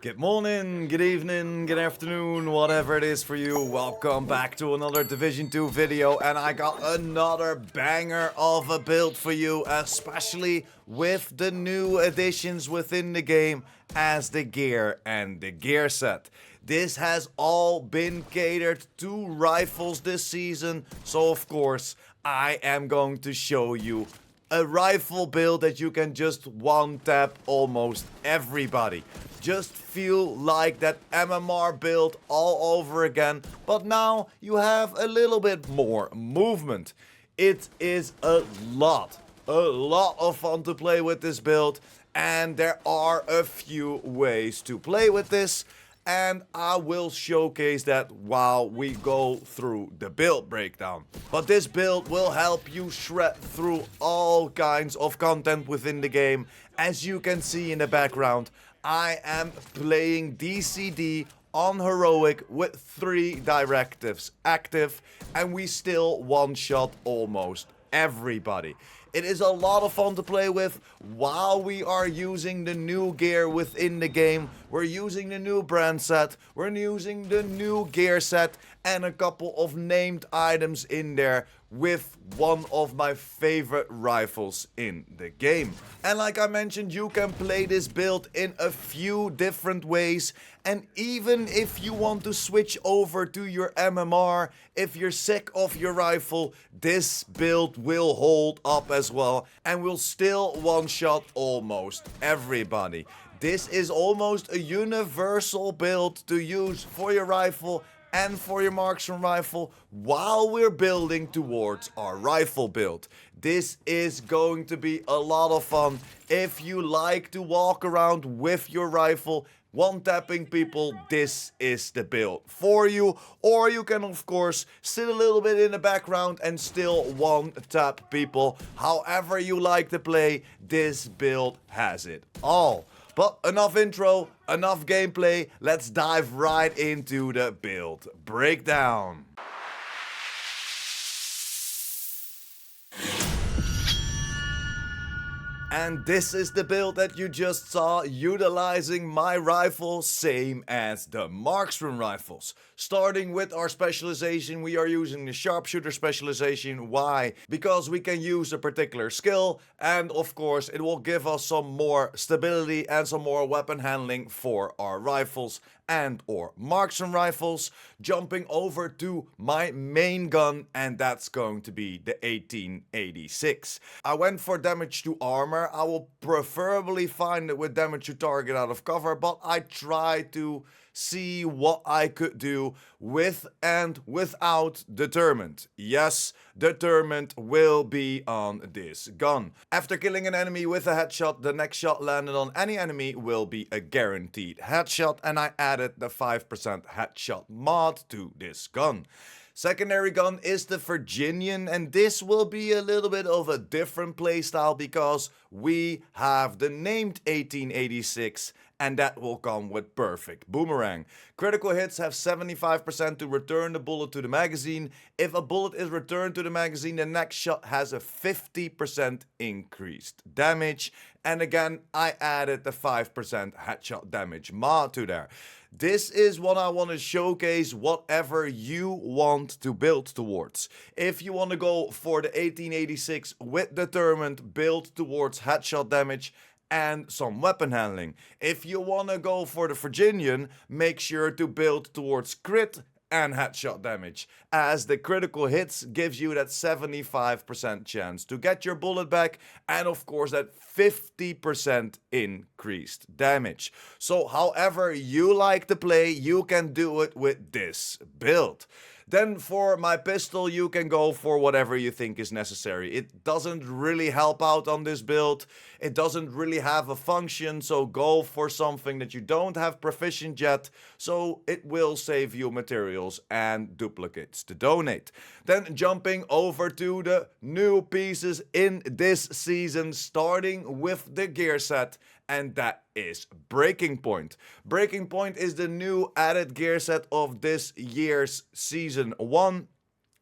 Good morning, good evening, good afternoon, whatever it is for you. Welcome back to another Division 2 video, and I got another banger of a build for you, especially with the new additions within the game as the gear and the gear set. This has all been catered to rifles this season, so of course I am going to show you a rifle build that you can just one-tap almost everybody. Just feel like that MMR build all over again, but now you have a little bit more movement. It is a lot of fun to play with this build, and there are a few ways to play with this. And I will showcase that while we go through the build breakdown. But this build will help you shred through all kinds of content within the game. As you can see in the background, I am playing DCD on Heroic with 3 directives active, and we still one-shot almost everybody. It is a lot of fun to play with while we are using the new gear within the game. We're using the new brand set, we're using the new gear set, and a couple of named items in there with one of my favorite rifles in the game. And like I mentioned, you can play this build in a few different ways. And even if you want to switch over to your MMR, if you're sick of your rifle, this build will hold up as well and will still one-shot almost everybody. This is almost a universal build to use for your rifle and for your marksman rifle while we're building towards our rifle build. This is going to be a lot of fun if you like to walk around with your rifle one-tapping people. This is the build for you. Or you can of course sit a little bit in the background and still one-tap people. However you like to play, this build has it all. But enough intro, enough gameplay, let's dive right into the build breakdown. And this is the build that you just saw, utilizing my rifle, same as the marksman rifles. Starting with our specialization, we are using the sharpshooter specialization. Why? Because we can use a particular skill, and of course it will give us some more stability and some more weapon handling for our rifles and or marksman rifles. Jumping over to my main gun, and that's going to be the 1886. I went for damage to armor. I will preferably find it with damage to target out of cover, but I try to see what I could do with and without determined. Yes, determined will be on this gun. After killing an enemy with a headshot, the next shot landed on any enemy will be a guaranteed headshot, and I added the 5% headshot mod to this gun. Secondary gun is the Virginian, and this will be a little bit of a different playstyle because we have the named 1886, and that will come with perfect boomerang. Critical hits have 75% to return the bullet to the magazine. If a bullet is returned to the magazine, the next shot has a 50% increased damage. And again, I added the 5% headshot damage mod to there. This is what I want to showcase, whatever you want to build towards. If you want to go for the 1886 with determined, build towards headshot damage and some weapon handling. If you want to go for the Virginian, make sure to build towards crit and headshot damage, as the critical hits gives you that 75% chance to get your bullet back, and of course that 50% increased damage. So however you like to play, you can do it with this build. Then for my pistol, you can go for whatever you think is necessary. It doesn't really help out on this build. It doesn't really have a function, so go for something that you don't have proficient yet, so it will save you materials and duplicates to donate. Then jumping over to the new pieces in this season, starting with the gear set, and that is Breaking Point. Breaking Point is the new added gear set of this year's Season 1.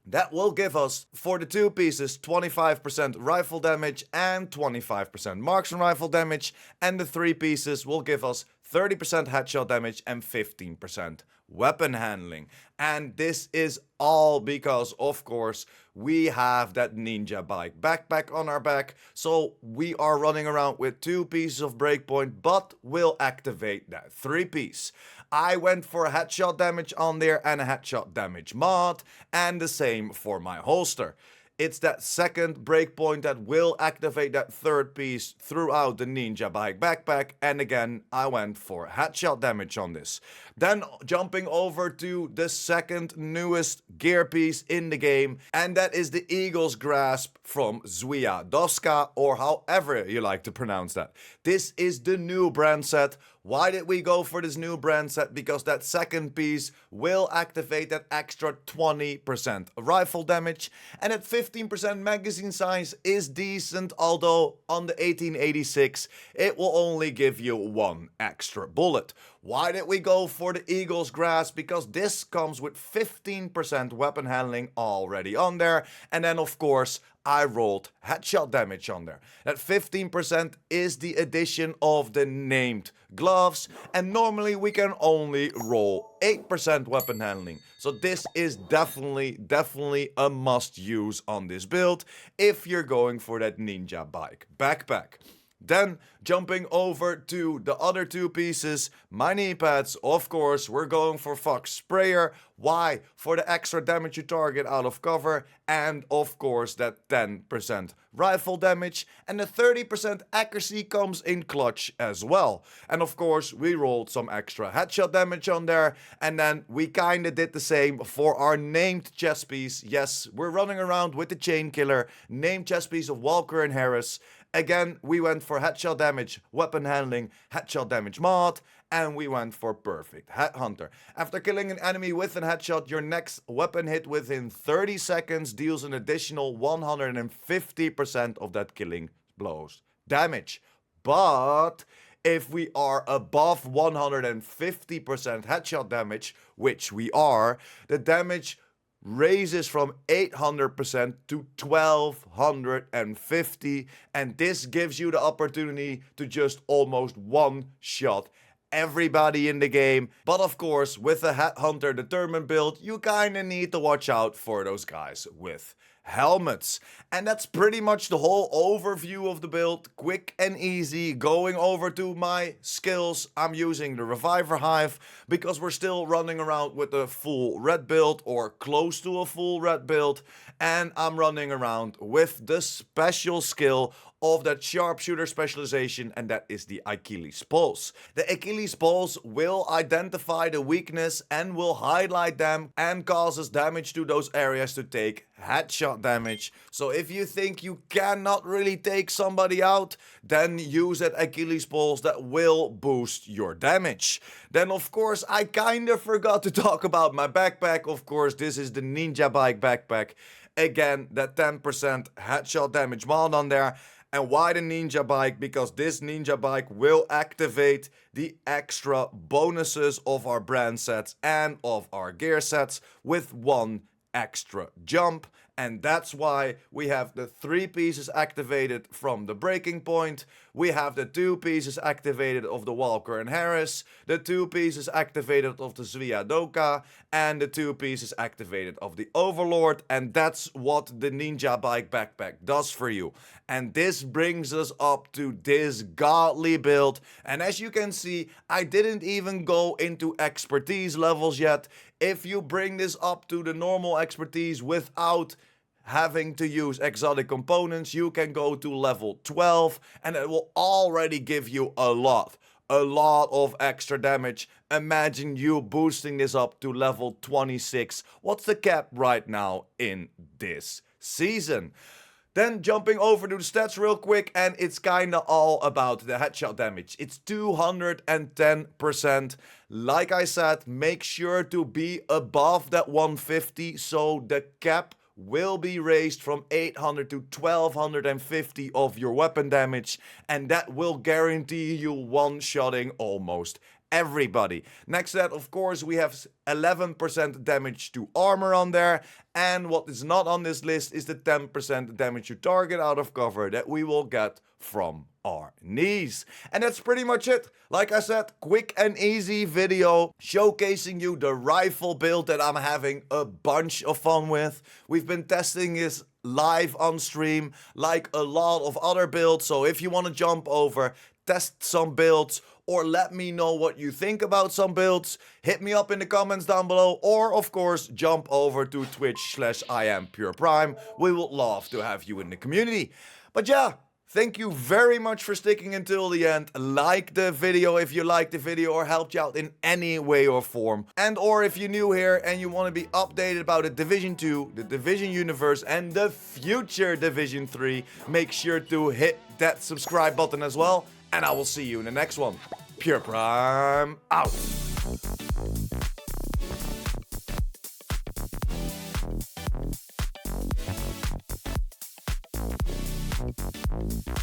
That will give us, for the 2 pieces, 25% rifle damage and 25% marksman rifle damage, and the 3 pieces will give us 30% headshot damage, and 15% weapon handling. And this is all because, of course, we have that ninja bike backpack on our back. So we are running around with 2 pieces of breakpoint, but we'll activate that 3-piece. I went for a headshot damage on there and a headshot damage mod, and the same for my holster. It's that second breakpoint that will activate that 3rd piece throughout the ninja bike backpack, and again I went for headshot damage on this. Then jumping over to the second newest gear piece in the game, and that is the Eagle's Grasp from Zwiadowska, or however you like to pronounce that. This is the new brand set. Why did we go for this new brand set? Because that second piece will activate that extra 20% rifle damage, and at 15% magazine size is decent, although on the 1886 it will only give you 1 extra bullet. Why did we go for the Eagle's Grasp? Because this comes with 15% weapon handling already on there, and then of course I rolled headshot damage on there. That 15% is the addition of the named gloves, and normally we can only roll 8% weapon handling. So this is definitely a must use on this build if you're going for that ninja bike backpack. Then jumping over to the other 2 pieces, my knee pads, of course, we're going for Fox Sprayer. Why? For the extra damage you target out of cover, and of course that 10% rifle damage, and the 30% accuracy comes in clutch as well. And of course we rolled some extra headshot damage on there, and then we kinda did the same for our named chest piece. Yes, we're running around with the Chain Killer, named chest piece of Walker and Harris. Again, we went for headshot damage, weapon handling, headshot damage mod, and we went for perfect headhunter. After killing an enemy with a headshot, your next weapon hit within 30 seconds deals an additional 150% of that killing blow's damage. But if we are above 150% headshot damage, which we are, the damage raises from 800% to 1250, and this gives you the opportunity to just almost one-shot everybody in the game. But of course, with a Headhunter Determined build, you kinda need to watch out for those guys with helmets. And that's pretty much the whole overview of the build. Quick and easy. Going over to my skills, I'm using the Reviver Hive because we're still running around with a full red build or close to a full red build, and I'm running around with the special skill of that sharpshooter specialization, and that is the Achilles Pulse. The Achilles Pulse will identify the weakness and will highlight them and causes damage to those areas to take headshot damage. So if you think you cannot really take somebody out, then use that Achilles Pulse that will boost your damage. Then of course I kinda forgot to talk about my backpack. Of course, this is the Ninja Bike backpack. Again, that 10% headshot damage mod on there. And why the Ninja Bike? Because this Ninja Bike will activate the extra bonuses of our brand sets and of our gear sets with one extra jump. And that's why we have the 3 pieces activated from the breaking point. We have the 2 pieces activated of the Walker and Harris, the 2 pieces activated of the Zwiadowska, and the 2 pieces activated of the Overlord. And that's what the Ninja Bike backpack does for you. And this brings us up to this godly build. And as you can see, I didn't even go into expertise levels yet. If you bring this up to the normal expertise without having to use exotic components, you can go to level 12 and it will already give you a lot of extra damage. Imagine you boosting this up to level 26. What's the cap right now in this season? Then jumping over to the stats real quick, and it's kinda all about the headshot damage. It's 210%. Like I said, make sure to be above that 150, so the cap will be raised from 800 to 1250 of your weapon damage, and that will guarantee you one-shotting almost everybody. Next to that, of course, we have 11% damage to armor on there, and what is not on this list is the 10% damage to target out of cover that we will get from our knees. And that's pretty much it. Like I said, quick and easy video showcasing you the rifle build that I'm having a bunch of fun with. We've been testing this live on stream like a lot of other builds, so if you want to jump over, test some builds, or let me know what you think about some builds, hit me up in the comments down below, or of course jump over to Twitch/IamPurePrime. We would love to have you in the community. But yeah, thank you very much for sticking until the end. Like the video if you liked the video or helped you out in any way or form. And or if you're new here and you want to be updated about the Division 2, the Division Universe and the future Division 3, make sure to hit that subscribe button as well. And I will see you in the next one. PurePrime out.